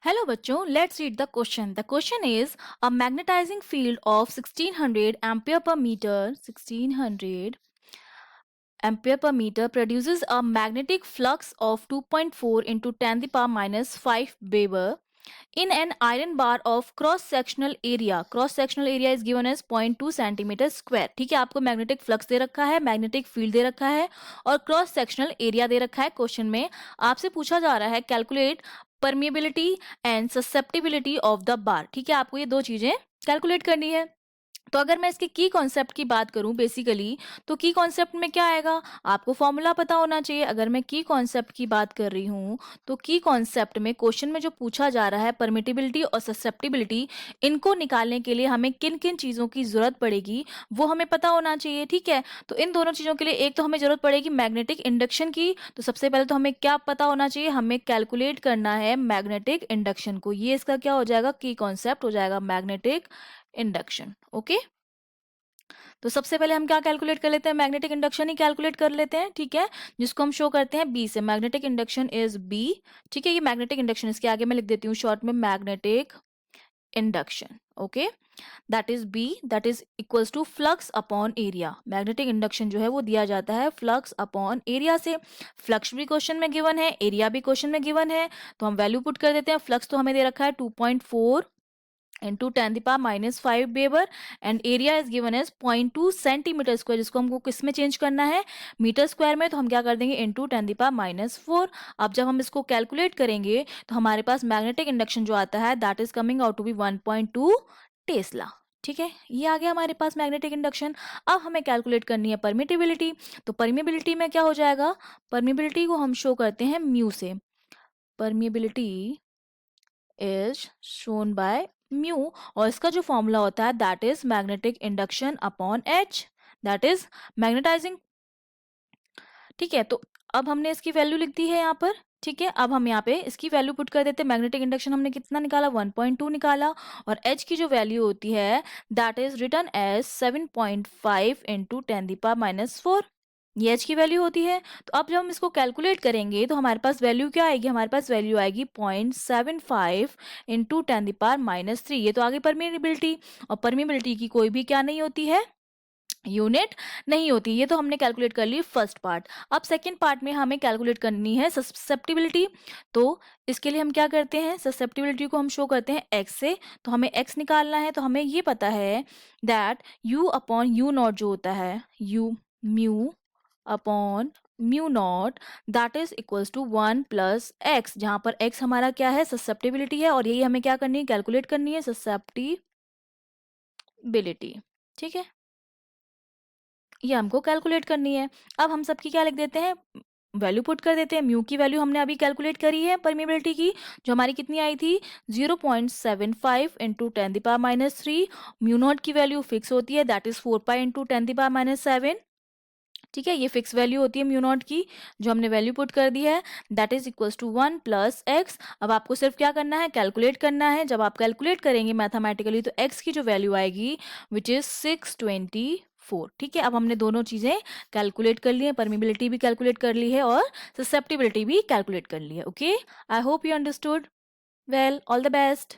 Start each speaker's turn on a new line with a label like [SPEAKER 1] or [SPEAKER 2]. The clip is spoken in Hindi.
[SPEAKER 1] Hello बच्चों, let's read the question. The question is a magnetizing field of 1600 ampere per meter 1600 ampere per meter produces a magnetic flux of 2.4 into 10 the power minus 5 Weber in an iron bar of cross sectional area. Cross sectional area is given as 0.2 centimetre square. ठीक है, आपको मैग्नेटिक फ्लक्स दे रखा है, मैग्नेटिक फील्ड दे रखा है और क्रॉस सेक्शनल एरिया दे रखा है. क्वेश्चन में आपसे पूछा जा रहा है calculate permeability and susceptibility of the bar. ठीक है, आपको ये दो चीजें कैलकुलेट करनी है. तो अगर मैं इसके की कॉन्सेप्ट की बात करूं बेसिकली, तो की कॉन्सेप्ट में क्या आएगा, आपको फॉर्मूला पता होना चाहिए. अगर मैं की कॉन्सेप्ट की बात कर रही हूं तो की कॉन्सेप्ट में क्वेश्चन में जो पूछा जा रहा है परमिटिबिलिटी और ससेप्टिबिलिटी, इनको निकालने के लिए हमें किन किन चीज़ों की ज़रूरत पड़ेगी वो हमें पता होना चाहिए. ठीक है, तो इन दोनों चीज़ों के लिए एक तो हमें ज़रूरत पड़ेगी मैग्नेटिक इंडक्शन की. तो सबसे पहले तो हमें क्या पता होना चाहिए, हमें कैलकुलेट करना है मैग्नेटिक इंडक्शन को. ये इसका क्या हो जाएगा, की कॉन्सेप्ट हो जाएगा मैग्नेटिक इंडक्शन. ओके, तो सबसे पहले हम क्या कैलकुलेट कर लेते हैं, मैग्नेटिक इंडक्शन ही कैलकुलेट कर लेते हैं. ठीक है, जिसको हम शो करते हैं बी से. Magnetic induction is B. ठीक है, ये मैग्नेटिक इंडक्शन, इसके आगे मैं लिख देती हूँ शॉर्ट में magnetic induction. Okay, that is B, that is equals to flux upon area. Magnetic induction जो है वो दिया जाता है फ्लक्स अपॉन एरिया से. फ्लक्स भी क्वेश्चन में गिवन है, एरिया भी क्वेश्चन में गिवन है, तो हम वैल्यू पुट कर देते हैं. फ्लक्स तो हमें दे रखा है 2.4 into 10 the power minus 5 Weber and area is given as 0.2 centimetre square, जिसको हमको किस में चेंज करना है, मीटर स्क्वायर में. तो हम क्या कर देंगे, into 10 the power minus 4. अब जब हम इसको कैलकुलेट करेंगे तो हमारे पास मैग्नेटिक इंडक्शन जो आता है that is coming out to be 1.2 tesla. ठीक है, ये आ गया हमारे पास मैग्नेटिक इंडक्शन. अब हमें कैलकुलेट करनी है परमिटिबिलिटी. तो परमिबिलिटी में क्या हो जाएगा, परमिबिलिटी को हम शो करते हैं म्यू से. Permeability is shown by mu और इसका जो फॉर्मूला होता है that is magnetic induction upon H, that is magnetising. ठीक है, तो अब हमने इसकी वैल्यू लिख दी है यहाँ पर. ठीक है, अब हम यहाँ पे इसकी वैल्यू पुट कर देते हैं. मैग्नेटिक इंडक्शन हमने कितना निकाला, 1.2 निकाला, और एच की जो वैल्यू होती है that is written as 7.5 into 10 the power minus 4. ये एच की वैल्यू होती है. तो अब जब हम इसको कैलकुलेट करेंगे तो हमारे पास वैल्यू क्या आएगी, हमारे पास वैल्यू आएगी 0.75 इंटू 10 द पावर माइनस 3. ये तो आगे परमिएबिलिटी, और परमिएबिलिटी की कोई भी क्या नहीं होती है, यूनिट नहीं होती. ये तो हमने कैलकुलेट कर ली फर्स्ट पार्ट. अब सेकंड पार्ट में हमें कैलकुलेट करनी है ससेप्टिबिलिटी. तो इसके लिए हम क्या करते हैं, ससेप्टिबिलिटी को हम शो करते हैं एक्स से. तो हमें एक्स निकालना है. तो हमें ये पता है that mu upon mu naught जो होता है, mu mu upon mu naught that is equals to 1 plus x, जहां पर एक्स हमारा क्या है, ससेप्टिबिलिटी है, और यही हमें क्या करनी है, कैलकुलेट करनी है ससेप्टिबिलिटी. ठीक है, ये हमको कैलकुलेट करनी है. अब हम सबकी क्या लिख देते हैं, वैल्यू पुट कर देते हैं. म्यू की वैल्यू हमने अभी कैलकुलेट करी है परमिएबिलिटी की, जो हमारी कितनी आई थी, 0.75 into 10 the power minus 3. Mu naught की वैल्यू फिक्स होती है that is 4 pi into 10 the power minus 7. ठीक है, ये फिक्स वैल्यू होती है म्यू नॉट की, जो हमने वैल्यू पुट कर दी है that is equals to 1 plus x. अब आपको सिर्फ क्या करना है, कैलकुलेट करना है. जब आप कैलकुलेट करेंगे मैथमेटिकली तो एक्स की जो वैल्यू आएगी विच इज 624. ठीक है, अब हमने दोनों चीज़ें कैलकुलेट कर ली है, परमिबिलिटी भी कैलकुलेट कर ली है और ससेप्टिबिलिटी भी कैलकुलेट कर ली है. Okay, I hope you understood. Well, all the best.